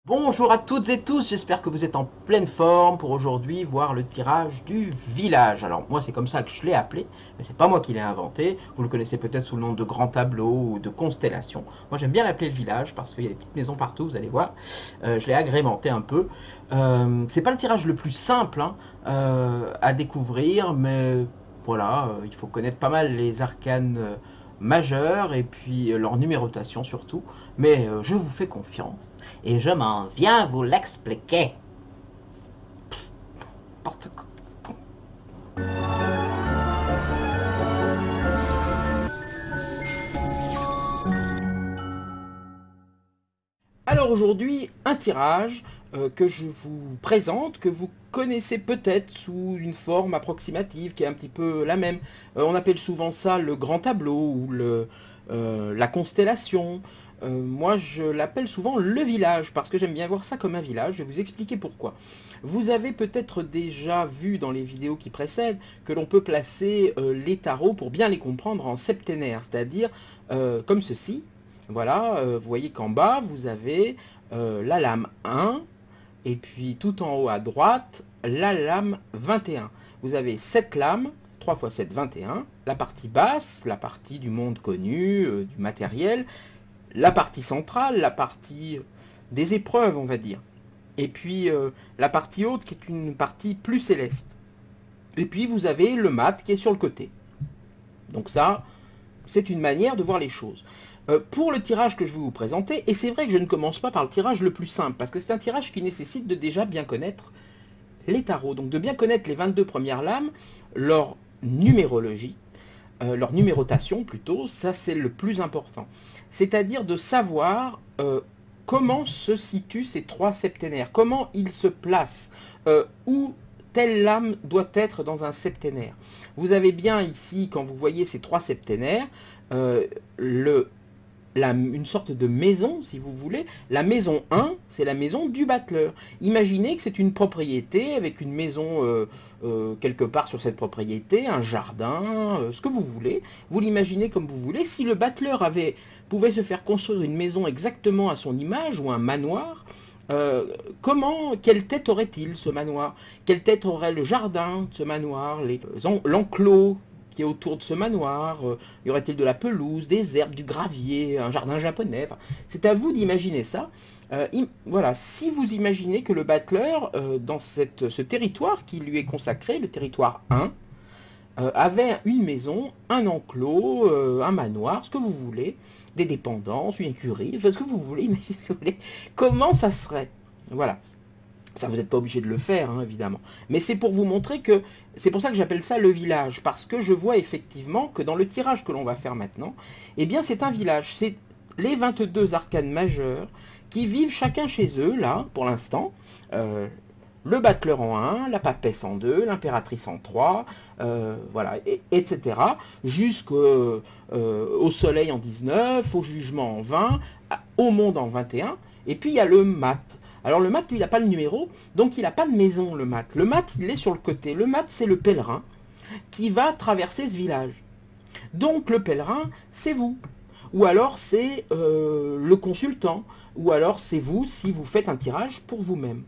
Bonjour à toutes et tous, j'espère que vous êtes en pleine forme pour aujourd'hui voir le tirage du village. Alors moi c'est comme ça que je l'ai appelé, mais c'est pas moi qui l'ai inventé. Vous le connaissez peut-être sous le nom de grand tableau ou de constellation. Moi j'aime bien l'appeler le village parce qu'il y a des petites maisons partout, vous allez voir. Je l'ai agrémenté un peu. C'est pas le tirage le plus simple hein, à découvrir, mais voilà, il faut connaître pas mal les arcanes majeurs et puis leur numérotation surtout. Mais je vous fais confiance et je m'en viens vous l'expliquer. N'importe quoi. Alors aujourd'hui, un tirage que je vous présente, que vous connaissez peut-être sous une forme approximative qui est un petit peu la même. On appelle souvent ça le grand tableau ou la constellation. Moi, je l'appelle souvent le village parce que j'aime bien voir ça comme un village. Je vais vous expliquer pourquoi. Vous avez peut-être déjà vu dans les vidéos qui précèdent que l'on peut placer les tarots pour bien les comprendre en septénaire, c'est-à-dire comme ceci. Voilà, vous voyez qu'en bas, vous avez la lame 1, et puis tout en haut à droite, la lame 21. Vous avez 7 lames, 3 x 7, 21. La partie basse, la partie du monde connu, du matériel, la partie centrale, la partie des épreuves, on va dire. Et puis la partie haute qui est une partie plus céleste. Et puis vous avez le mat qui est sur le côté. Donc ça, c'est une manière de voir les choses. Pour le tirage que je vais vous présenter, et c'est vrai que je ne commence pas par le tirage le plus simple, parce que c'est un tirage qui nécessite de déjà bien connaître les tarots, donc de bien connaître les 22 premières lames, leur numérologie, leur numérotation plutôt, ça c'est le plus important. C'est-à-dire de savoir comment se situent ces trois septénaires, comment ils se placent, où telle lame doit être dans un septénaire. Vous avez bien ici, quand vous voyez ces trois septénaires, une sorte de maison, si vous voulez. La maison 1, c'est la maison du battleur. Imaginez que c'est une propriété avec une maison quelque part sur cette propriété, un jardin, ce que vous voulez. Vous l'imaginez comme vous voulez. Si le battleur pouvait se faire construire une maison exactement à son image ou un manoir, quelle tête aurait-il ce manoir? Quelle tête aurait le jardin de ce manoir, l'enclos qui est autour de ce manoir, y aurait-il de la pelouse, des herbes, du gravier, un jardin japonais, enfin, c'est à vous d'imaginer ça. Voilà, si vous imaginez que le battleur, dans ce territoire qui lui est consacré, le territoire 1, avait une maison, un enclos, un manoir, ce que vous voulez, des dépendances, une écurie, enfin, ce que vous voulez, imaginez ce que vous voulez, comment ça serait? Voilà. Ça, vous n'êtes pas obligé de le faire, hein, évidemment. Mais c'est pour vous montrer que... C'est pour ça que j'appelle ça le village. Parce que je vois effectivement que dans le tirage que l'on va faire maintenant, eh bien, c'est un village. C'est les 22 arcanes majeures qui vivent chacun chez eux, là, pour l'instant. Le battleur en 1, la papesse en 2, l'impératrice en 3, voilà, etc. Jusqu'au soleil en 19, au jugement en 20, au monde en 21. Et puis, il y a le mat. Alors le mat, lui, il n'a pas le numéro, donc il n'a pas de maison, le mat. Le mat, il est sur le côté. Le mat, c'est le pèlerin qui va traverser ce village. Donc le pèlerin, c'est vous. Ou alors c'est le consultant. Ou alors c'est vous si vous faites un tirage pour vous-même.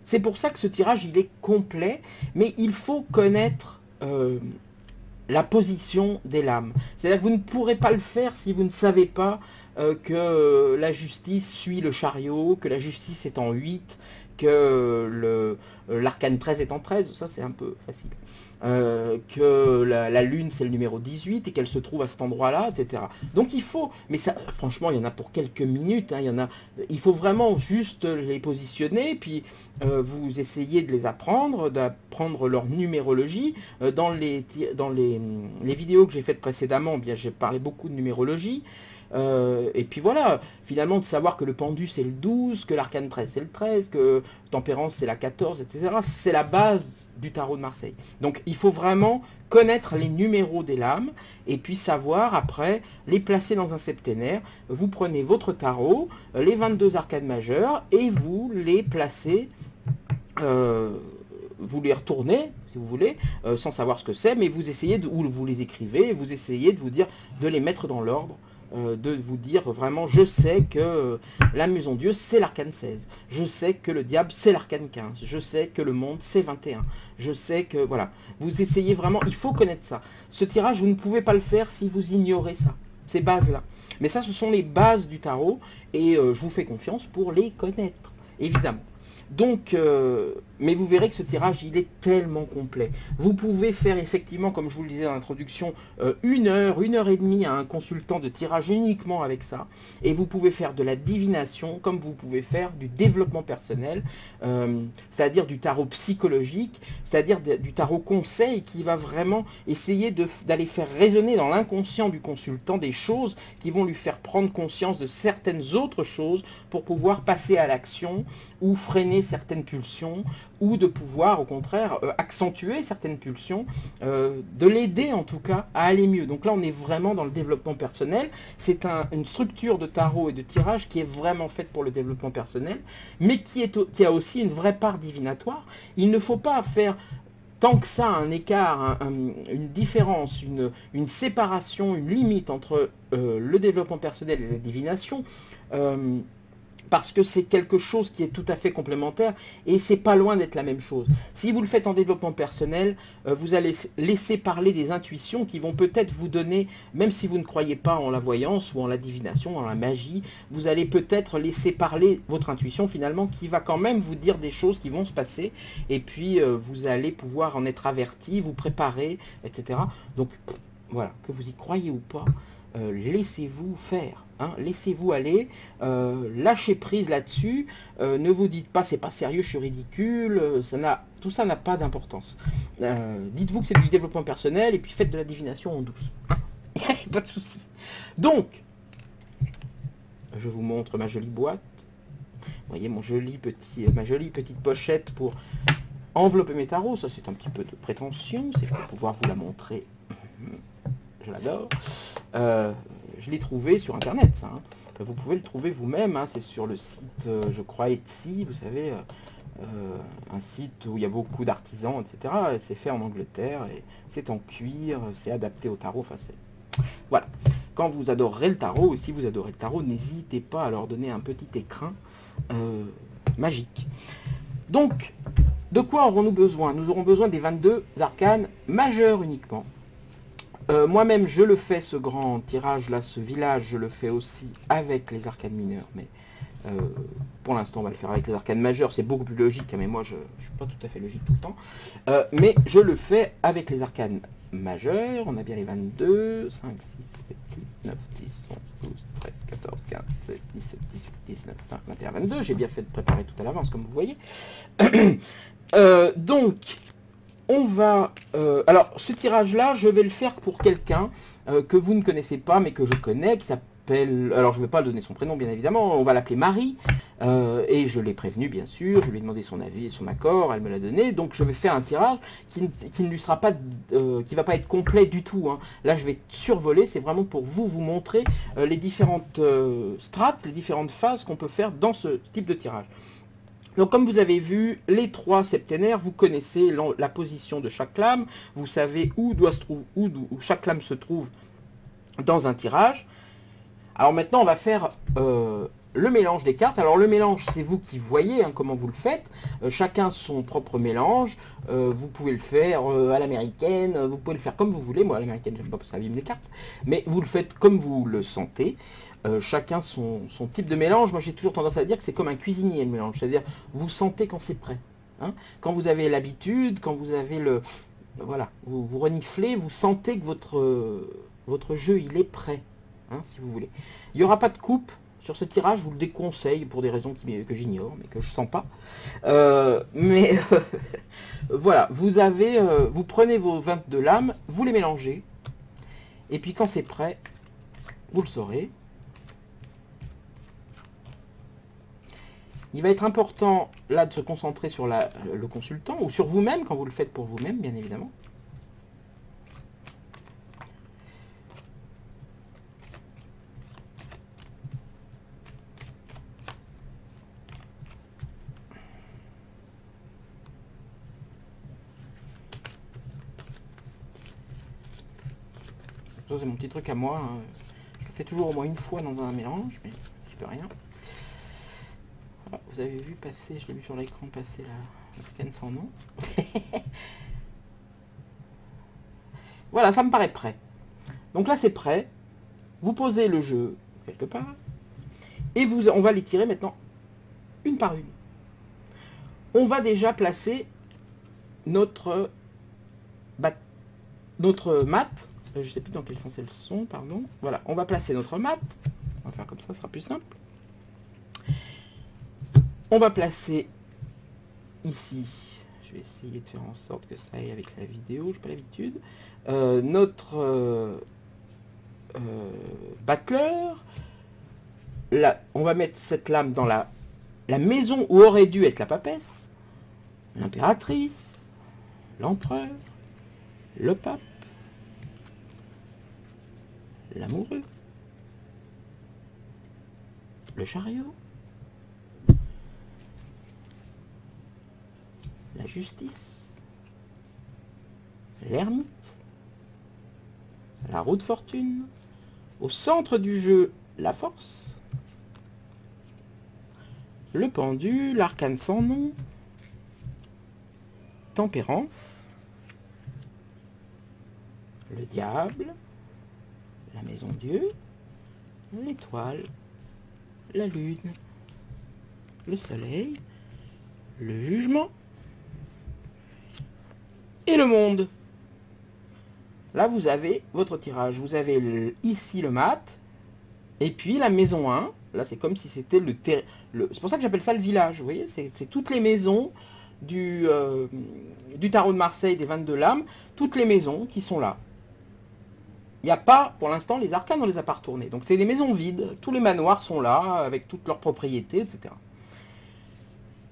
C'est pour ça que ce tirage, il est complet, mais il faut connaître la position des lames. C'est-à-dire que vous ne pourrez pas le faire si vous ne savez pas que la justice suit le chariot, que la justice est en 8, que l'arcane 13 est en 13, ça c'est un peu facile. Que la lune c'est le numéro 18 et qu'elle se trouve à cet endroit-là, etc. Donc il faut, mais ça, franchement, il y en a pour quelques minutes, hein, il faut vraiment juste les positionner, puis vous essayez de les apprendre, d'apprendre leur numérologie. Dans les vidéos que j'ai faites précédemment, bien j'ai parlé beaucoup de numérologie. Et puis voilà, finalement de savoir que le pendu c'est le 12, que l'arcane 13 c'est le 13, que tempérance c'est la 14, etc. C'est la base du tarot de Marseille. Donc il faut vraiment connaître les numéros des lames et puis savoir après les placer dans un septénaire. Vous prenez votre tarot, les 22 arcanes majeures et vous les placez, vous les retournez si vous voulez, sans savoir ce que c'est, mais vous essayez ou vous les écrivez et vous essayez de vous dire de les mettre dans l'ordre de vous dire vraiment, je sais que la maison Dieu, c'est l'arcane 16. Je sais que le diable, c'est l'arcane 15. Je sais que le monde, c'est 21. Je sais que, voilà. Vous essayez vraiment, il faut connaître ça. Ce tirage, vous ne pouvez pas le faire si vous ignorez ça. Ces bases-là. Mais ça, ce sont les bases du tarot, et je vous fais confiance pour les connaître, évidemment. Donc, mais vous verrez que ce tirage, il est tellement complet. Vous pouvez faire effectivement, comme je vous le disais dans l'introduction, 1 heure et demie à un consultant de tirage uniquement avec ça. Et vous pouvez faire de la divination, comme vous pouvez faire du développement personnel, c'est-à-dire du tarot psychologique, c'est-à-dire du tarot conseil qui va vraiment essayer d'aller faire résonner dans l'inconscient du consultant des choses qui vont lui faire prendre conscience de certaines autres choses pour pouvoir passer à l'action ou freiner certaines pulsions, ou de pouvoir au contraire accentuer certaines pulsions, de l'aider en tout cas à aller mieux. Donc là on est vraiment dans le développement personnel. C'est une structure de tarot et de tirage qui est vraiment faite pour le développement personnel, mais qui a aussi une vraie part divinatoire. Il ne faut pas faire tant que ça un écart, une différence, une séparation, une limite entre le développement personnel et la divination, parce que c'est quelque chose qui est tout à fait complémentaire et c'est pas loin d'être la même chose. Si vous le faites en développement personnel, vous allez laisser parler des intuitions qui vont peut-être vous donner, même si vous ne croyez pas en la voyance ou en la divination, en la magie, vous allez peut-être laisser parler votre intuition finalement qui va quand même vous dire des choses qui vont se passer, et puis vous allez pouvoir en être averti, vous préparer, etc. Donc voilà, que vous y croyez ou pas, laissez-vous faire. Hein, laissez-vous aller, lâchez prise là-dessus, ne vous dites pas c'est pas sérieux, je suis ridicule, tout ça n'a pas d'importance. Dites-vous que c'est du développement personnel et puis faites de la divination en douce. Hein. Pas de souci. Donc, je vous montre ma jolie boîte. Vous voyez ma jolie petite pochette pour envelopper mes tarots. Ça c'est un petit peu de prétention, c'est pour pouvoir vous la montrer. Je l'adore. Je l'ai trouvé sur internet, ça. Hein. Vous pouvez le trouver vous-même, hein. C'est sur le site, je crois, Etsy, vous savez, un site où il y a beaucoup d'artisans, etc. C'est fait en Angleterre, et c'est en cuir, c'est adapté au tarot, enfin voilà. Quand vous adorerez le tarot, ou si vous adorez le tarot, n'hésitez pas à leur donner un petit écrin magique. Donc, de quoi aurons-nous besoin? Nous aurons besoin des 22 arcanes majeurs uniquement. Moi-même, je le fais, ce grand tirage-là, ce village, je le fais aussi avec les arcanes mineurs. Mais pour l'instant, on va le faire avec les arcanes majeures. C'est beaucoup plus logique, mais moi, je ne suis pas tout à fait logique tout le temps. Mais je le fais avec les arcanes majeures. On a bien les 22, 5, 6, 7, 8, 9, 10, 11, 12, 13, 14, 15, 16, 17, 18, 19, 20, 21, 22. J'ai bien fait de préparer tout à l'avance, comme vous voyez. Donc... on va... alors, ce tirage-là, je vais le faire pour quelqu'un que vous ne connaissez pas, mais que je connais, qui s'appelle... Alors, je ne vais pas donner son prénom, bien évidemment. On va l'appeler Marie. Et je l'ai prévenue, bien sûr. Je lui ai demandé son avis et son accord. Elle me l'a donné. Donc, je vais faire un tirage qui ne lui sera pas... qui va pas être complet du tout. Hein. Là, je vais survoler. C'est vraiment pour vous montrer les différentes strates, les différentes phases qu'on peut faire dans ce type de tirage. Donc comme vous avez vu, les 3 septénaires, vous connaissez la position de chaque lame, vous savez où chaque lame se trouve dans un tirage. Alors maintenant on va faire le mélange des cartes. Alors le mélange, c'est vous qui voyez hein, comment vous le faites, chacun son propre mélange, vous pouvez le faire à l'américaine, vous pouvez le faire comme vous voulez. Moi à l'américaine j'aime pas parce que ça abîme les cartes, mais vous le faites comme vous le sentez. Chacun son type de mélange. Moi j'ai toujours tendance à dire que c'est comme un cuisinier le mélange, c'est-à-dire vous sentez quand c'est prêt. Hein, quand vous avez l'habitude, quand vous avez le... Voilà, vous reniflez, vous sentez que votre jeu il est prêt, hein, si vous voulez. Il n'y aura pas de coupe sur ce tirage, je vous le déconseille pour des raisons que j'ignore, mais que je sens pas. Voilà, vous prenez vos 22 lames, vous les mélangez, et puis quand c'est prêt, vous le saurez. Il va être important là de se concentrer sur le consultant ou sur vous-même quand vous le faites pour vous-même, bien évidemment. Ça c'est mon petit truc à moi. Hein. Je le fais toujours au moins une fois dans un mélange, mais je peux rien. Ah, vous avez vu passer, je l'ai vu sur l'écran passer la scan sans nom. Voilà, ça me paraît prêt. Donc là, c'est prêt. Vous posez le jeu quelque part. Et on va les tirer maintenant une par une. On va déjà placer notre mat. Je ne sais plus dans quel sens elles sont, pardon. Voilà, on va placer notre mat. On va faire comme ça sera plus simple. On va placer ici, je vais essayer de faire en sorte que ça aille avec la vidéo, je n'ai pas l'habitude, notre battleur. Là, on va mettre cette lame dans la maison où aurait dû être la papesse, l'impératrice, l'empereur, le pape, l'amoureux, le chariot, la justice, l'ermite, la roue de fortune, au centre du jeu, la force, le pendu, l'arcane sans nom, tempérance, le diable, la maison Dieu, l'étoile, la lune, le soleil, le jugement et le monde. Là, vous avez votre tirage. Vous avez ici le mat, et puis la maison 1. Là, c'est comme si c'était c'est pour ça que j'appelle ça le village. Vous voyez, c'est toutes les maisons du tarot de Marseille des 22 lames. Toutes les maisons qui sont là. Il n'y a pas, pour l'instant, les arcanes, on les a pas retournés. Donc, c'est des maisons vides. Tous les manoirs sont là, avec toutes leurs propriétés, etc.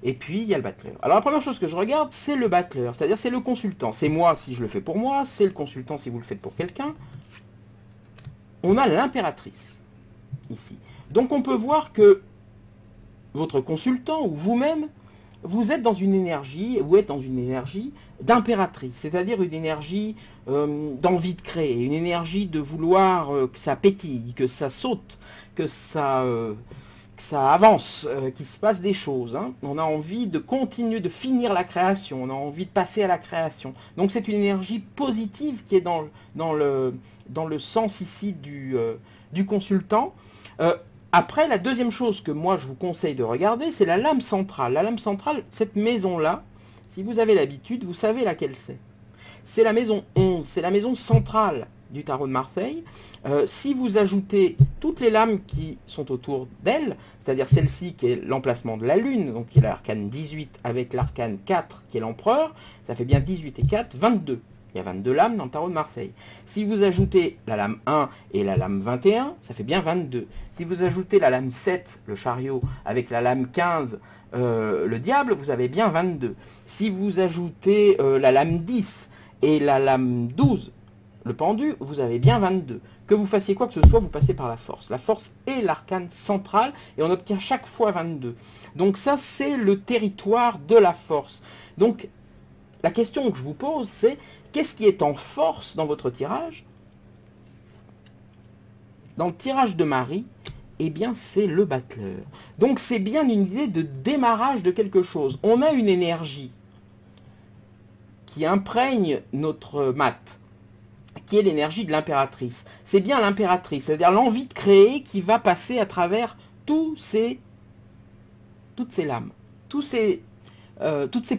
Et puis, il y a le battleur. Alors, la première chose que je regarde, c'est le battleur. C'est-à-dire, c'est le consultant. C'est moi si je le fais pour moi. C'est le consultant si vous le faites pour quelqu'un. On a l'impératrice, ici. Donc, on peut voir que votre consultant ou vous-même, vous êtes dans une énergie, ou êtes dans une énergie d'impératrice. C'est-à-dire une énergie d'envie de créer. Une énergie de vouloir que ça pétille, que ça saute, que ça avance, qu'il se passe des choses. Hein. On a envie de continuer, de finir la création. On a envie de passer à la création. Donc c'est une énergie positive qui est dans le sens ici du consultant. Après, la deuxième chose que moi je vous conseille de regarder, c'est la lame centrale. La lame centrale, cette maison-là, si vous avez l'habitude, vous savez laquelle c'est. C'est la maison 11, c'est la maison centrale du tarot de Marseille. Si vous ajoutez toutes les lames qui sont autour d'elle, c'est-à-dire celle-ci qui est l'emplacement de la lune, donc qui est l'arcane 18 avec l'arcane 4 qui est l'empereur, ça fait bien 18 et 4, 22. Il y a 22 lames dans le tarot de Marseille. Si vous ajoutez la lame 1 et la lame 21, ça fait bien 22. Si vous ajoutez la lame 7, le chariot, avec la lame 15, le diable, vous avez bien 22. Si vous ajoutez la lame 10 et la lame 12, le pendu, vous avez bien 22. Que vous fassiez quoi que ce soit, vous passez par la force. La force est l'arcane central et on obtient chaque fois 22. Donc ça, c'est le territoire de la force. Donc, la question que je vous pose, c'est qu'est-ce qui est en force dans votre tirage? Dans le tirage de Marie, eh bien, c'est le battleur. Donc, c'est bien une idée de démarrage de quelque chose. On a une énergie qui imprègne notre mat, qui est l'énergie de l'impératrice. C'est bien l'impératrice, c'est-à-dire l'envie de créer qui va passer à travers toutes ces lames, toutes ces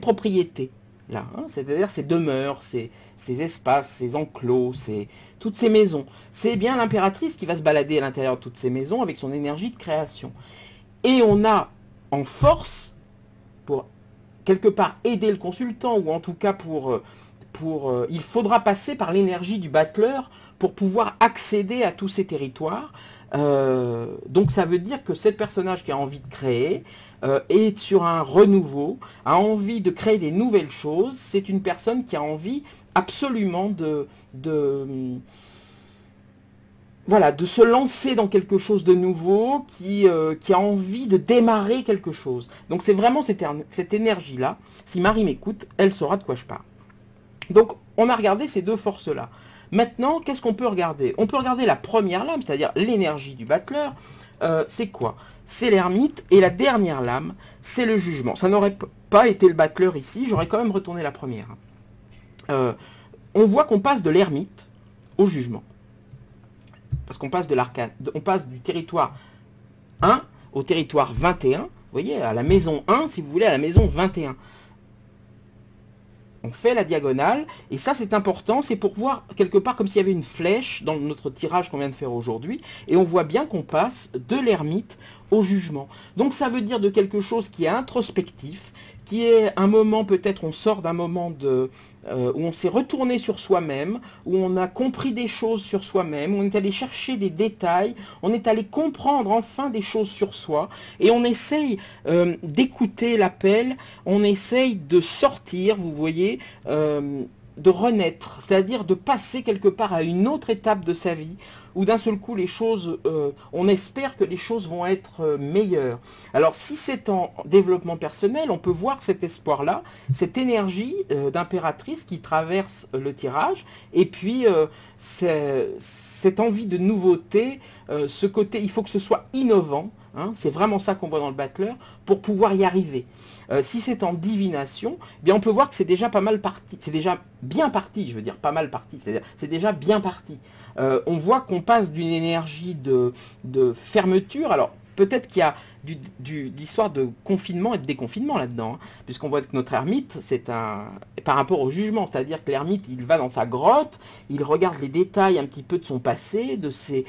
propriétés. Là, hein, c'est-à-dire ces demeures, ces espaces, ces enclos, toutes ces maisons. C'est bien l'impératrice qui va se balader à l'intérieur de toutes ces maisons avec son énergie de création. Et on a en force, pour quelque part aider le consultant, ou en tout cas il faudra passer par l'énergie du battleur pour pouvoir accéder à tous ces territoires. Donc ça veut dire que ce personnage qui a envie de créer est sur un renouveau, a envie de créer des nouvelles choses. C'est une personne qui a envie absolument de se lancer dans quelque chose de nouveau, qui a envie de démarrer quelque chose. Donc c'est vraiment cette énergie-là. Si Marie m'écoute, elle saura de quoi je parle. Donc on a regardé ces deux forces-là. Maintenant, qu'est-ce qu'on peut regarder? On peut regarder la première lame, c'est-à-dire l'énergie du battleur. C'est quoi? C'est l'ermite, et la dernière lame, c'est le jugement. Ça n'aurait pas été le battleur ici, j'aurais quand même retourné la première. On voit qu'on passe de l'ermite au jugement. Parce qu'on passe de l'arcane, on passe du territoire 1 au territoire 21. Vous voyez, à la maison 1, si vous voulez, à la maison 21. On fait la diagonale, et ça c'est important, c'est pour voir quelque part comme s'il y avait une flèche dans notre tirage qu'on vient de faire aujourd'hui, et on voit bien qu'on passe de l'ermite au jugement. Donc ça veut dire de quelque chose qui est introspectif, qui est un moment, peut-être on sort d'un moment où on s'est retourné sur soi-même, où on a compris des choses sur soi-même, où on est allé chercher des détails, on est allé comprendre enfin des choses sur soi, et on essaye d'écouter l'appel, on essaye de sortir, vous voyez, de renaître, c'est-à-dire de passer quelque part à une autre étape de sa vie, où d'un seul coup les choses, on espère que les choses vont être meilleures. Alors si c'est en développement personnel, on peut voir cet espoir-là, cette énergie d'impératrice qui traverse le tirage, et puis cette envie de nouveauté, ce côté, il faut que ce soit innovant, hein, c'est vraiment ça qu'on voit dans le battleur, pour pouvoir y arriver. Si c'est en divination, eh bien on peut voir que c'est déjà pas mal parti, c'est déjà bien parti, je veux dire pas mal parti, c'est déjà bien parti. On voit qu'on passe d'une énergie de fermeture, alors peut-être qu'il y a d'histoire de confinement et de déconfinement là-dedans, hein, puisqu'on voit que notre ermite, c'est par rapport au jugement, c'est-à-dire que l'ermite, il va dans sa grotte, il regarde les détails un petit peu de son passé, de ses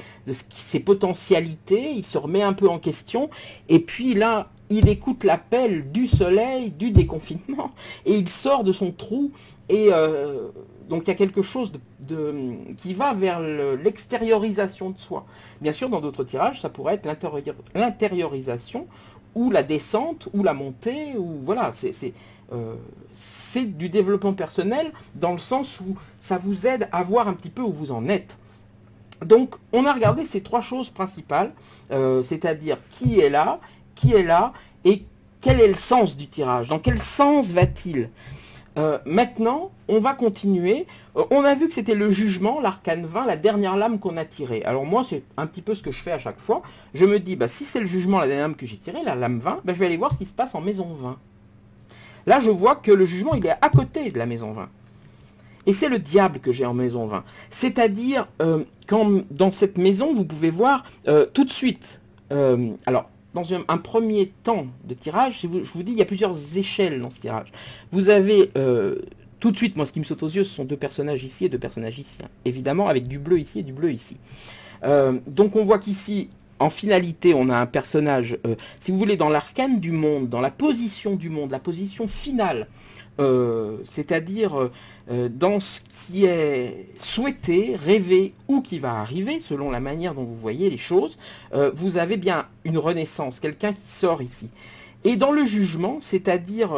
potentialités, il se remet un peu en question, et puis là, il écoute l'appel du soleil, du déconfinement, et il sort de son trou, et donc il y a quelque chose qui va vers l'extériorisation de soi. Bien sûr, dans d'autres tirages, ça pourrait être l'intériorisation, ou la descente, ou la montée, ou voilà, c'est du développement personnel, dans le sens où ça vous aide à voir un petit peu où vous en êtes. Donc, on a regardé ces trois choses principales, c'est-à-dire qui est là, et quel est le sens du tirage, dans quel sens va-t-il? Maintenant, on va continuer. On a vu que c'était le jugement, l'arcane 20, la dernière lame qu'on a tirée. Alors moi, c'est un petit peu ce que je fais à chaque fois. Je me dis, bah, si c'est le jugement, la dernière lame que j'ai tirée, la lame 20, bah, je vais aller voir ce qui se passe en maison 20. Là, je vois que le jugement, il est à côté de la maison 20. Et c'est le diable que j'ai en maison 20. C'est-à-dire, quand dans cette maison, vous pouvez voir tout de suite, alors, dans un premier temps de tirage, je vous dis, il y a plusieurs échelles dans ce tirage. Vous avez tout de suite, moi ce qui me saute aux yeux, ce sont deux personnages ici et deux personnages ici. Hein. Évidemment, avec du bleu ici et du bleu ici. Donc on voit qu'ici, en finalité, on a un personnage, si vous voulez, dans l'arcane du monde, dans la position du monde, la position finale, c'est-à-dire dans ce qui est souhaité, rêvé ou qui va arriver, selon la manière dont vous voyez les choses, vous avez bien une renaissance, quelqu'un qui sort ici. Et dans le jugement, c'est-à-dire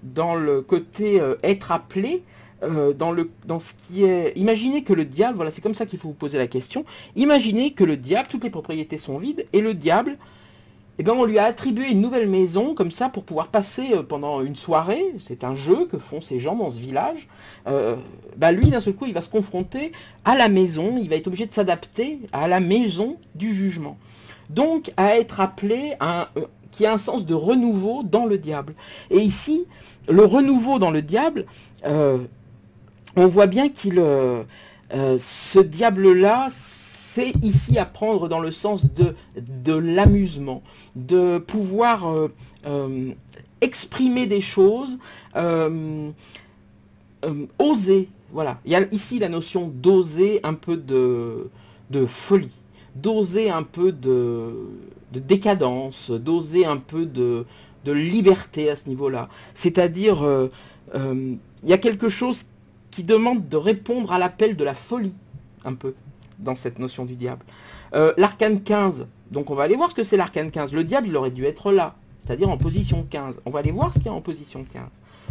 dans le côté être appelé, dans ce qui est... Imaginez que le diable, voilà, c'est comme ça qu'il faut vous poser la question, imaginez que le diable, toutes les propriétés sont vides, et le diable, eh bien, on lui a attribué une nouvelle maison, comme ça, pour pouvoir passer pendant une soirée. C'est un jeu que font ces gens dans ce village. Lui, d'un seul coup, il va se confronter à la maison, il va être obligé de s'adapter à la maison du jugement. Donc, à être appelé qui a un sens de renouveau dans le diable. Et ici, le renouveau dans le diable, on voit bien qu'il, ce diable-là, c'est ici à prendre dans le sens de l'amusement, de pouvoir exprimer des choses, oser. Voilà, il y a ici la notion d'oser un peu de folie, d'oser un peu de décadence, d'oser un peu de liberté à ce niveau-là. C'est-à-dire, il y a quelque chose qui demande de répondre à l'appel de la folie, un peu, dans cette notion du diable. L'arcane 15, donc on va aller voir ce que c'est l'arcane 15. Le diable, il aurait dû être là, c'est-à-dire en position 15. On va aller voir ce qu'il y a en position 15.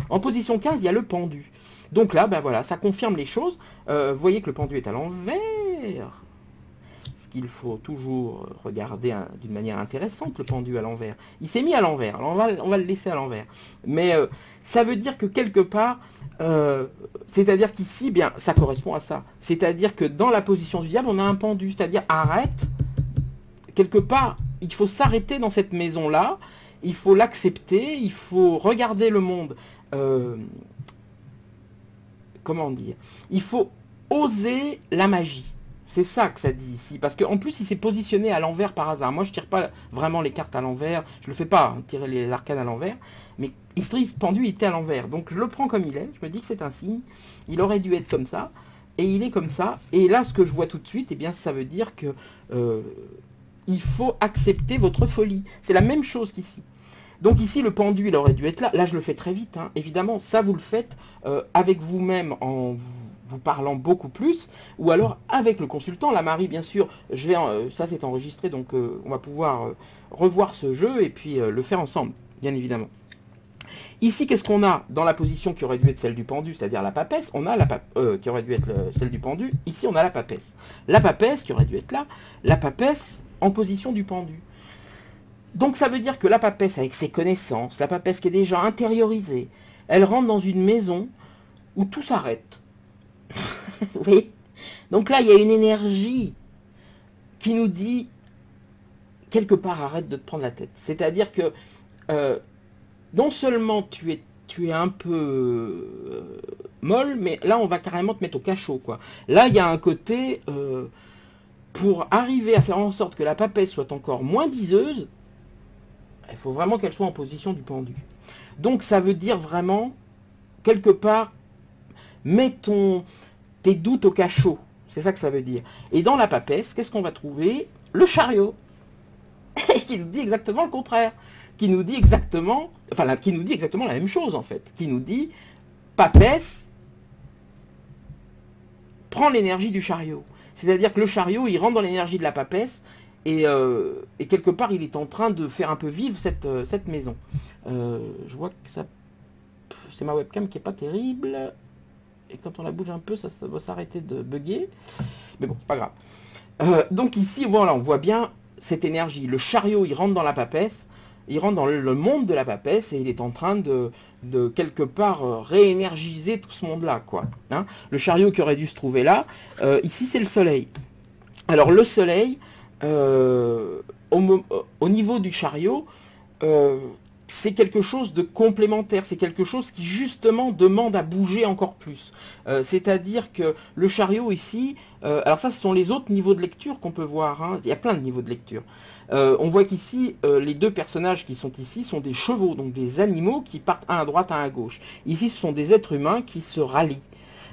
En position 15, il y a le pendu. Donc là, ben voilà, ça confirme les choses. Vous voyez que le pendu est à l'envers. Ce qu'il faut toujours regarder d'une manière intéressante le pendu à l'envers. Il s'est mis à l'envers, alors on va le laisser à l'envers. Mais ça veut dire que quelque part, c'est-à-dire qu'ici, bien, ça correspond à ça. C'est-à-dire que dans la position du diable, on a un pendu, c'est-à-dire arrête, quelque part, il faut s'arrêter dans cette maison-là, il faut l'accepter, il faut regarder le monde, comment dire, il faut oser la magie. C'est ça que ça dit ici, parce qu'en plus il s'est positionné à l'envers par hasard. Moi je tire pas vraiment les cartes à l'envers, je le fais pas, hein, tirer les arcanes à l'envers, mais ce pendu était à l'envers, donc je le prends comme il est, je me dis que c'est un signe, il aurait dû être comme ça, et il est comme ça, et là ce que je vois tout de suite, eh bien ça veut dire que il faut accepter votre folie, c'est la même chose qu'ici. Donc ici le pendu il aurait dû être là, là je le fais très vite, hein. Évidemment ça vous le faites avec vous-même en vous parlant beaucoup plus, ou alors avec le consultant. La Marie, bien sûr, ça c'est enregistré, donc on va pouvoir revoir ce jeu et puis le faire ensemble, bien évidemment. Ici, qu'est-ce qu'on a dans la position qui aurait dû être celle du pendu, c'est-à-dire la papesse? On a qui aurait dû être celle du pendu. Ici, on a la papesse. La papesse qui aurait dû être là, la papesse en position du pendu. Donc ça veut dire que la papesse, avec ses connaissances, la papesse qui est déjà intériorisée, elle rentre dans une maison où tout s'arrête. Oui. Donc là, il y a une énergie qui nous dit, quelque part, arrête de te prendre la tête. C'est-à-dire que, non seulement tu es un peu molle, mais là, on va carrément te mettre au cachot, quoi. Là, il y a un côté, pour arriver à faire en sorte que la papesse soit encore moins diseuse, il faut vraiment qu'elle soit en position du pendu. Donc, ça veut dire vraiment, quelque part, mets tes doutes au cachot, c'est ça que ça veut dire. Et dans la papesse, qu'est-ce qu'on va trouver? Le chariot, qui nous dit exactement le contraire, qui nous dit exactement, qui nous dit exactement la même chose en fait, qui nous dit, papesse, prends l'énergie du chariot. C'est-à-dire que le chariot, il rentre dans l'énergie de la papesse, et quelque part, il est en train de faire un peu vivre cette maison. Je vois que ça, c'est ma webcam qui est pas terrible. Et quand on la bouge un peu, ça va s'arrêter de bugger. Mais bon, pas grave. Donc ici, voilà, on voit bien cette énergie. Le chariot, il rentre dans la papesse, il rentre dans le monde de la papesse, et il est en train de quelque part réénergiser tout ce monde-là, quoi. Hein, le chariot qui aurait dû se trouver là, ici c'est le soleil. Alors le soleil, au niveau du chariot, c'est quelque chose de complémentaire, c'est quelque chose qui justement demande à bouger encore plus. C'est-à-dire que le chariot ici, alors ça ce sont les autres niveaux de lecture qu'on peut voir, hein. Il y a plein de niveaux de lecture. On voit qu'ici, les deux personnages qui sont ici sont des chevaux, donc des animaux qui partent un à droite, un à gauche. Ici ce sont des êtres humains qui se rallient.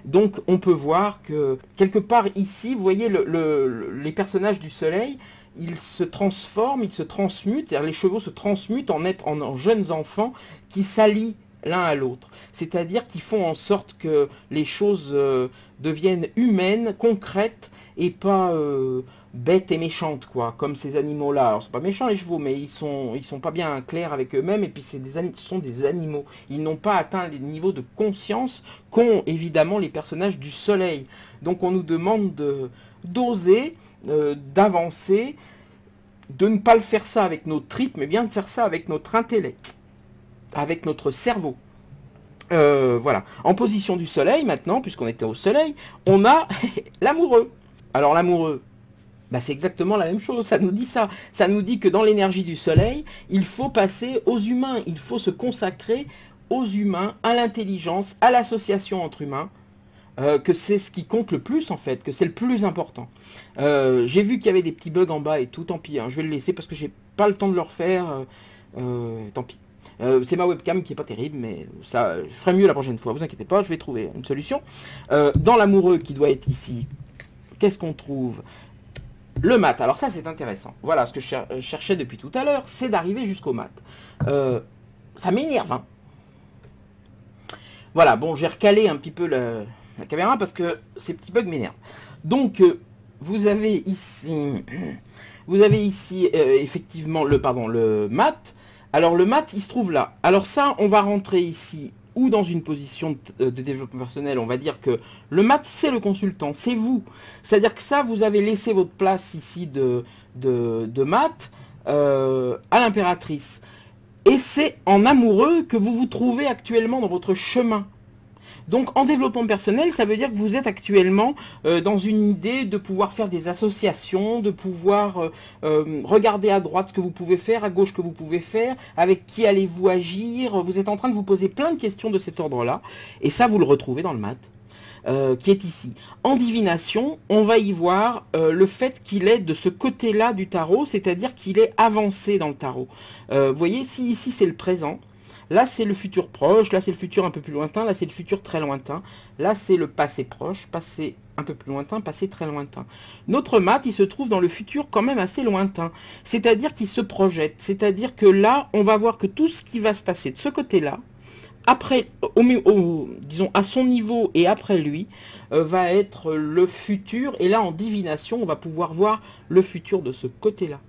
Donc on peut voir que quelque part ici, vous voyez les personnages du soleil, ils se transforment, ils se transmutent, c'est-à-dire les chevaux se transmutent en jeunes enfants qui s'allient l'un à l'autre. C'est-à-dire qu'ils font en sorte que les choses deviennent humaines, concrètes, et pas bêtes et méchantes, quoi, comme ces animaux-là. Alors c'est pas méchant les chevaux, mais ils sont pas bien clairs avec eux-mêmes, et puis ce sont des animaux. Ils n'ont pas atteint les niveaux de conscience qu'ont évidemment les personnages du soleil. Donc on nous demande d'oser, d'avancer, de ne pas le faire ça avec nos tripes, mais bien de faire ça avec notre intellect, avec notre cerveau. Voilà. En position du soleil, maintenant, puisqu'on était au soleil, on a l'amoureux. Alors l'amoureux, bah, c'est exactement la même chose, ça nous dit ça. Ça nous dit que dans l'énergie du soleil, il faut passer aux humains, il faut se consacrer aux humains, à l'intelligence, à l'association entre humains, que c'est ce qui compte le plus en fait, que c'est le plus important. J'ai vu qu'il y avait des petits bugs en bas et tout, tant pis, hein, je vais le laisser parce que j'ai pas le temps de le refaire, tant pis. C'est ma webcam qui est pas terrible, mais ça, je ferai mieux la prochaine fois, vous inquiétez pas, je vais trouver une solution. Dans l'amoureux qui doit être ici, qu'est-ce qu'on trouve? Le mat, alors ça c'est intéressant. Voilà, ce que je cherchais depuis tout à l'heure, c'est d'arriver jusqu'au mat. Ça m'énerve, hein. Voilà, bon, j'ai recalé un petit peu la caméra parce que ces petits bugs m'énervent. Donc, vous avez ici effectivement le mat. Alors, le mat, il se trouve là. Alors ça, on va rentrer ici ou dans une position de développement personnel, on va dire que le mat, c'est le consultant, c'est vous. C'est-à-dire que ça, vous avez laissé votre place ici de mat à l'impératrice. Et c'est en amoureux que vous vous trouvez actuellement dans votre chemin. Donc en développement personnel, ça veut dire que vous êtes actuellement dans une idée de pouvoir faire des associations, de pouvoir regarder à droite ce que vous pouvez faire, à gauche ce que vous pouvez faire, avec qui allez-vous agir. Vous êtes en train de vous poser plein de questions de cet ordre-là. Et ça, vous le retrouvez dans le mat. Qui est ici. En divination, on va y voir le fait qu'il est de ce côté-là du tarot, c'est-à-dire qu'il est avancé dans le tarot. Vous voyez, si ici c'est le présent, là c'est le futur proche, là c'est le futur un peu plus lointain, là c'est le futur très lointain, là c'est le passé proche, passé un peu plus lointain, passé très lointain. Notre mat, il se trouve dans le futur quand même assez lointain, c'est-à-dire qu'il se projette, c'est-à-dire que là, on va voir que tout ce qui va se passer de ce côté-là, après, disons à son niveau et après lui, va être le futur. Et là, en divination, on va pouvoir voir le futur de ce côté-là.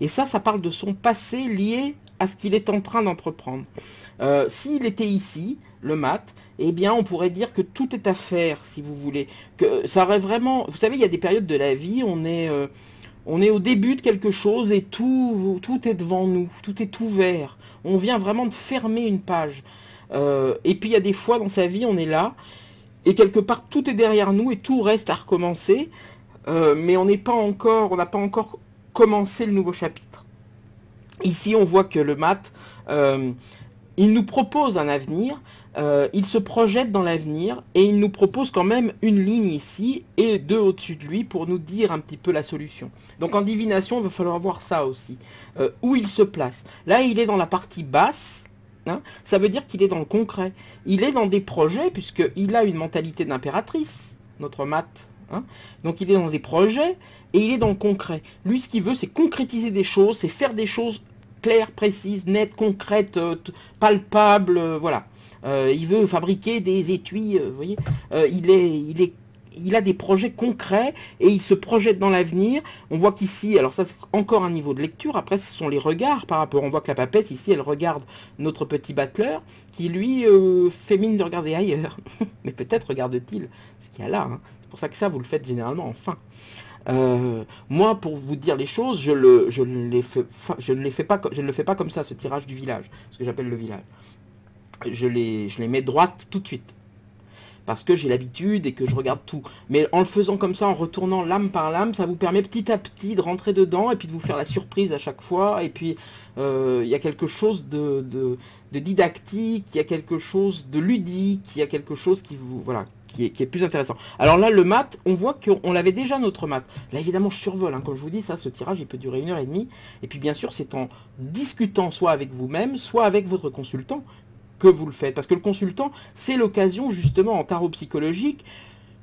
Et ça parle de son passé lié à ce qu'il est en train d'entreprendre. S'il était ici, le mat, eh bien, on pourrait dire que tout est à faire, si vous voulez. Que ça aurait vraiment... Vous savez, il y a des périodes de la vie, on est au début de quelque chose et tout est devant nous, tout est ouvert. On vient vraiment de fermer une page. Et puis il y a des fois dans sa vie, on est là, et quelque part tout est derrière nous et tout reste à recommencer, mais on n'a pas encore commencé le nouveau chapitre. Ici, on voit que le mat, il nous propose un avenir, il se projette dans l'avenir, et il nous propose quand même une ligne ici, et deux au-dessus de lui, pour nous dire un petit peu la solution. Donc en divination, il va falloir voir ça aussi, où il se place. Là, il est dans la partie basse. Hein, ça veut dire qu'il est dans le concret. Il est dans des projets, puisqu'il a une mentalité d'impératrice, notre mat. Hein. Donc il est dans des projets, et il est dans le concret. Lui, ce qu'il veut, c'est concrétiser des choses, c'est faire des choses claires, précises, nettes, concrètes, palpables, voilà. Il veut fabriquer des étuis, vous voyez. Il a des projets concrets et il se projette dans l'avenir. On voit qu'ici, alors ça c'est encore un niveau de lecture, après ce sont les regards par rapport, on voit que la papesse ici elle regarde notre petit battleur qui lui fait mine de regarder ailleurs. Mais peut-être regarde-t-il ce qu'il y a là, hein. C'est pour ça que ça vous le faites généralement en fin. Moi pour vous dire les choses, je ne le fais pas comme ça, ce tirage du village, ce que j'appelle le village. Je les mets droites tout de suite. Parce que j'ai l'habitude et que je regarde tout. Mais en le faisant comme ça, en retournant lame par lame, ça vous permet petit à petit de rentrer dedans et puis de vous faire la surprise à chaque fois. Et puis, il y a quelque chose de didactique, il y a quelque chose de ludique, il y a quelque chose qui vous... Voilà, qui est plus intéressant. Alors là, le mat, on voit qu'on l'avait déjà notre mat. Là, évidemment, je survole. Hein, comme je vous dis, ça, ce tirage, il peut durer 1h30. Et puis, bien sûr, c'est en discutant soit avec vous-même, soit avec votre consultant, que vous le faites. Parce que le consultant, c'est l'occasion justement en tarot psychologique,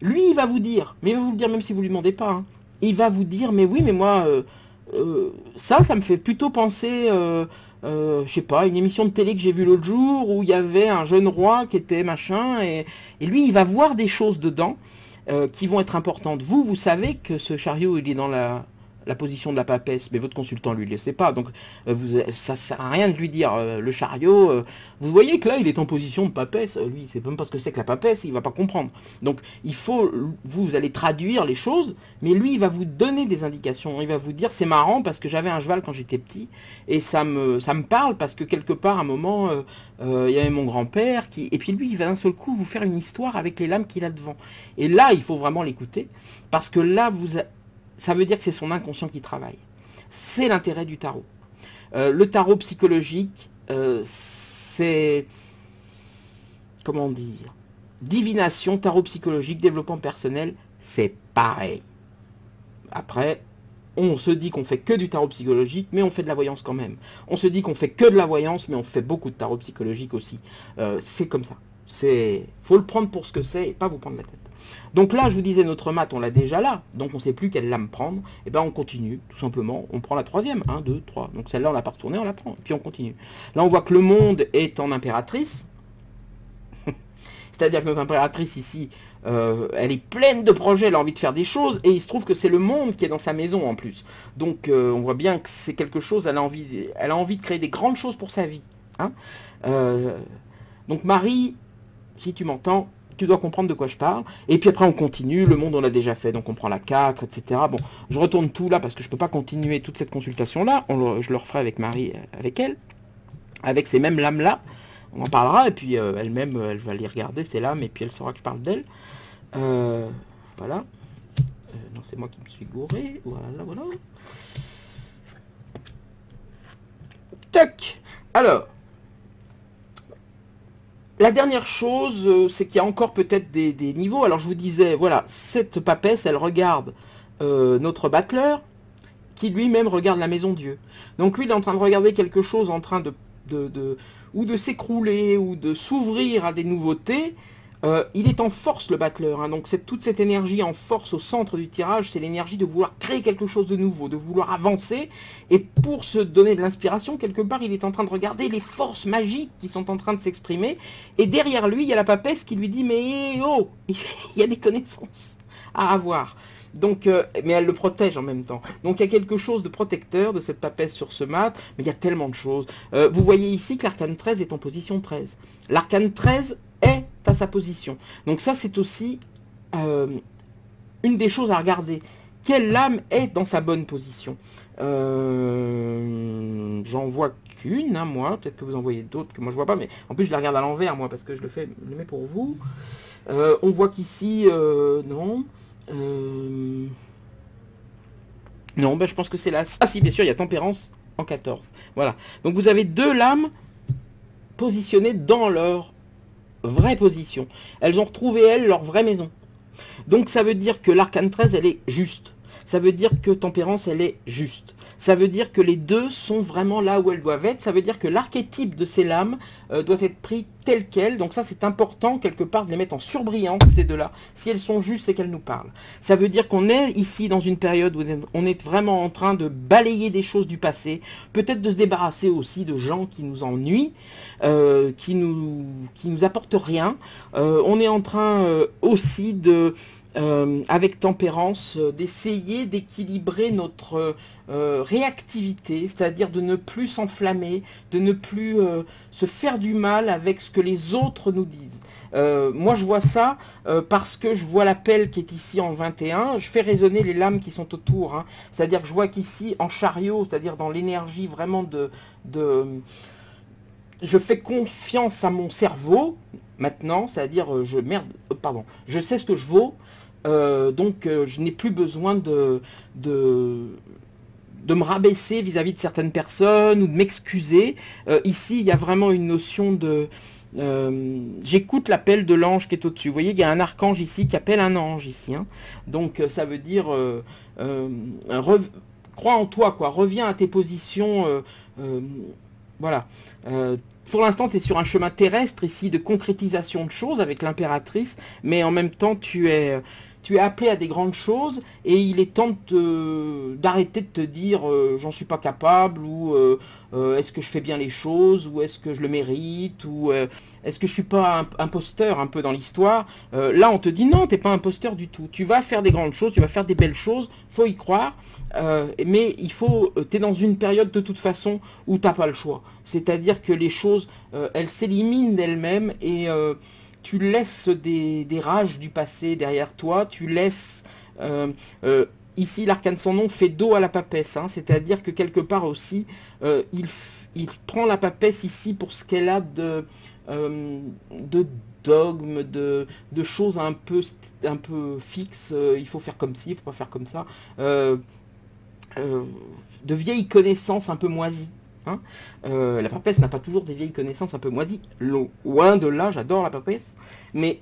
lui il va vous dire, mais il va vous le dire même si vous lui demandez pas, hein, il va vous dire, mais oui, mais moi, ça me fait plutôt penser, je sais pas, une émission de télé que j'ai vue l'autre jour, où il y avait un jeune roi qui était machin, et lui il va voir des choses dedans, qui vont être importantes. Vous savez que ce chariot, il est dans la position de la papesse, mais votre consultant lui ne le sait pas, donc ça sert à rien de lui dire le chariot, vous voyez que là il est en position de papesse, lui il sait même pas ce que c'est que la papesse, il va pas comprendre. Donc il faut, vous allez traduire les choses, mais lui il va vous donner des indications, il va vous dire c'est marrant parce que j'avais un cheval quand j'étais petit, et ça me parle parce que quelque part à un moment il y avait mon grand-père et puis lui il va d'un seul coup vous faire une histoire avec les lames qu'il a devant. Et là il faut vraiment l'écouter, parce que là ça veut dire que c'est son inconscient qui travaille. C'est l'intérêt du tarot. Le tarot psychologique, c'est... Comment dire? Divination, tarot psychologique, développement personnel, c'est pareil. Après, on se dit qu'on fait que du tarot psychologique, mais on fait de la voyance quand même. On se dit qu'on fait que de la voyance, mais on fait beaucoup de tarot psychologique aussi. C'est comme ça. Faut le prendre pour ce que c'est et pas vous prendre la tête. Donc là, je vous disais, notre mat, on l'a déjà là. Donc on ne sait plus quelle lame prendre. Et bien on continue, tout simplement. On prend la troisième. 1, 2, 3. Donc celle-là, on l'a pas retournée, on la prend. Et puis on continue. Là, on voit que le monde est en impératrice. C'est-à-dire que notre impératrice ici, elle est pleine de projets, elle a envie de faire des choses. Et il se trouve que c'est le monde qui est dans sa maison en plus. Donc on voit bien que c'est quelque chose, elle a envie de créer des grandes choses pour sa vie. Hein. Donc Marie... si tu m'entends, tu dois comprendre de quoi je parle. Et puis après on continue, le monde on l'a déjà fait, donc on prend la 4, etc. Bon, je retourne tout là parce que je peux pas continuer toute cette consultation là, je le referai avec Marie, avec elle, avec ces mêmes lames là, on en parlera, et puis elle-même, elle va les regarder ces lames, et puis elle saura que je parle d'elle. Voilà. Non, c'est moi qui me suis gouré, voilà, voilà. Tac. Alors, la dernière chose, c'est qu'il y a encore peut-être des niveaux. Alors je vous disais, voilà, cette papesse, elle regarde notre battleur, qui lui-même regarde la maison Dieu. Donc lui, il est en train de regarder quelque chose en train ou de s'écrouler, ou de s'ouvrir à des nouveautés. Il est en force, le battleur, hein. Donc toute cette énergie en force au centre du tirage, c'est l'énergie de vouloir créer quelque chose de nouveau, de vouloir avancer. Et pour se donner de l'inspiration, quelque part, il est en train de regarder les forces magiques qui sont en train de s'exprimer. Et derrière lui, il y a la papesse qui lui dit « Mais oh, il y a des connaissances à avoir ». Donc, mais elle le protège en même temps. Donc il y a quelque chose de protecteur de cette papesse sur ce mat, mais il y a tellement de choses. Vous voyez ici que l'arcane 13 est en position 13. L'arcane 13 est à sa position. Donc ça, c'est aussi une des choses à regarder. Quelle lame est dans sa bonne position? J'en vois qu'une, hein, moi. Peut-être que vous en voyez d'autres que moi je vois pas, mais en plus je la regarde à l'envers, moi, parce que je le mets pour vous. On voit qu'ici, non. Non, ben, je pense que c'est là. Ah si, bien sûr, il y a tempérance en 14. Voilà. Donc vous avez deux lames positionnées dans leur vraie position. Elles ont retrouvé, elles, leur vraie maison. Donc ça veut dire que l'arcane 13, elle est juste. Ça veut dire que tempérance, elle est juste. Ça veut dire que les deux sont vraiment là où elles doivent être. Ça veut dire que l'archétype de ces lames doit être pris tel quel. Donc ça, c'est important, quelque part, de les mettre en surbrillance, ces deux-là. Si elles sont justes, c'est qu'elles nous parlent. Ça veut dire qu'on est ici dans une période où on est vraiment en train de balayer des choses du passé. Peut-être de se débarrasser aussi de gens qui nous ennuient, qui nous apportent rien. On est en train aussi de... avec tempérance, d'essayer d'équilibrer notre réactivité, c'est-à-dire de ne plus s'enflammer, de ne plus se faire du mal avec ce que les autres nous disent. Moi je vois ça parce que je vois l'appel qui est ici en 21, je fais résonner les lames qui sont autour, hein. C'est-à-dire que je vois qu'ici en chariot, c'est-à-dire dans l'énergie vraiment je fais confiance à mon cerveau maintenant, c'est-à-dire je sais ce que je vaux. Donc je n'ai plus besoin de me rabaisser vis-à-vis de certaines personnes ou de m'excuser. Ici, il y a vraiment une notion de... j'écoute l'appel de l'ange qui est au-dessus. Vous voyez, il y a un archange ici qui appelle un ange ici, hein. Donc ça veut dire... crois en toi, quoi. Reviens à tes positions. Voilà. Pour l'instant, tu es sur un chemin terrestre ici de concrétisation de choses avec l'impératrice, mais en même temps, tu es appelé à des grandes choses et il est temps d'arrêter de te dire j'en suis pas capable, ou est-ce que je fais bien les choses, ou est-ce que je le mérite, ou est-ce que je suis pas un imposteur un peu dans l'histoire. Là on te dit non, t'es pas imposteur du tout, tu vas faire des grandes choses, tu vas faire des belles choses, faut y croire, mais il faut, t'es dans une période de toute façon où t'as pas le choix, c'est-à-dire que les choses elles s'éliminent d'elles-mêmes et tu laisses des rages du passé derrière toi, tu laisses... ici, l'arcane sans nom fait dos à la papesse, hein, c'est-à-dire que quelque part aussi, il prend la papesse ici pour ce qu'elle a de dogmes, de choses un peu fixes, il faut faire comme ci, il faut pas faire comme ça, de vieilles connaissances un peu moisies. Hein, la papesse n'a pas toujours des vieilles connaissances un peu moisies, loin de là, j'adore la papesse, mais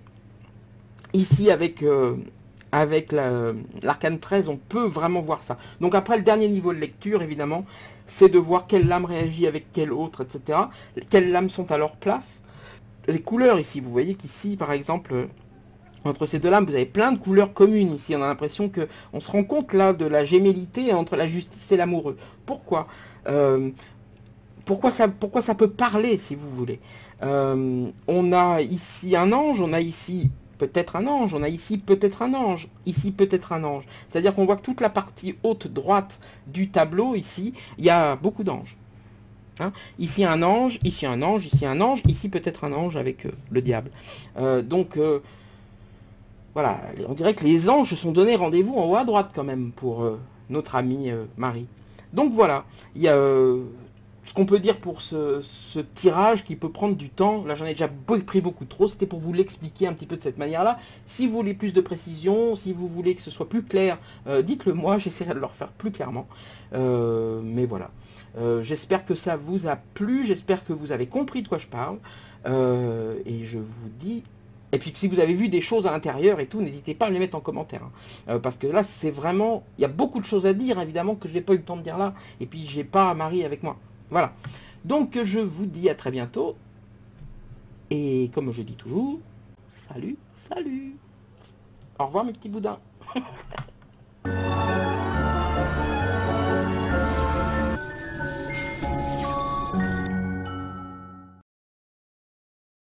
ici avec l'arcane 13, on peut vraiment voir ça. Donc après, le dernier niveau de lecture, évidemment, c'est de voir quelle lame réagit avec quelle autre, etc. Quelles lames sont à leur place. Les couleurs ici, vous voyez qu'ici, par exemple... entre ces deux lames, vous avez plein de couleurs communes ici. On a l'impression qu'on se rend compte là de la gémellité entre la justice et l'amoureux. Pourquoi pourquoi ça peut parler, si vous voulez. On a ici un ange, on a ici peut-être un ange, on a ici peut-être un ange, ici peut-être un ange. C'est-à-dire qu'on voit que toute la partie haute droite du tableau, ici, il y a beaucoup d'anges. Hein. Ici un ange, ici un ange, ici un ange, ici peut-être un ange avec le diable. Voilà, on dirait que les anges se sont donné rendez-vous en haut à droite quand même pour notre amie Marie. Donc voilà, il y a ce qu'on peut dire pour ce tirage qui peut prendre du temps. Là j'en ai déjà pris beaucoup trop, c'était pour vous l'expliquer un petit peu de cette manière-là. Si vous voulez plus de précision, si vous voulez que ce soit plus clair, dites-le moi, j'essaierai de le refaire plus clairement. Mais voilà. J'espère que ça vous a plu, j'espère que vous avez compris de quoi je parle. Et je vous dis... Et puis si vous avez vu des choses à l'intérieur et tout, n'hésitez pas à me les mettre en commentaire. Hein. Parce que là, c'est vraiment... Il y a beaucoup de choses à dire, évidemment, que je n'ai pas eu le temps de dire là. Et puis, j'ai pas Marie avec moi. Voilà. Donc, je vous dis à très bientôt. Et comme je dis toujours, salut, salut. Au revoir mes petits boudins.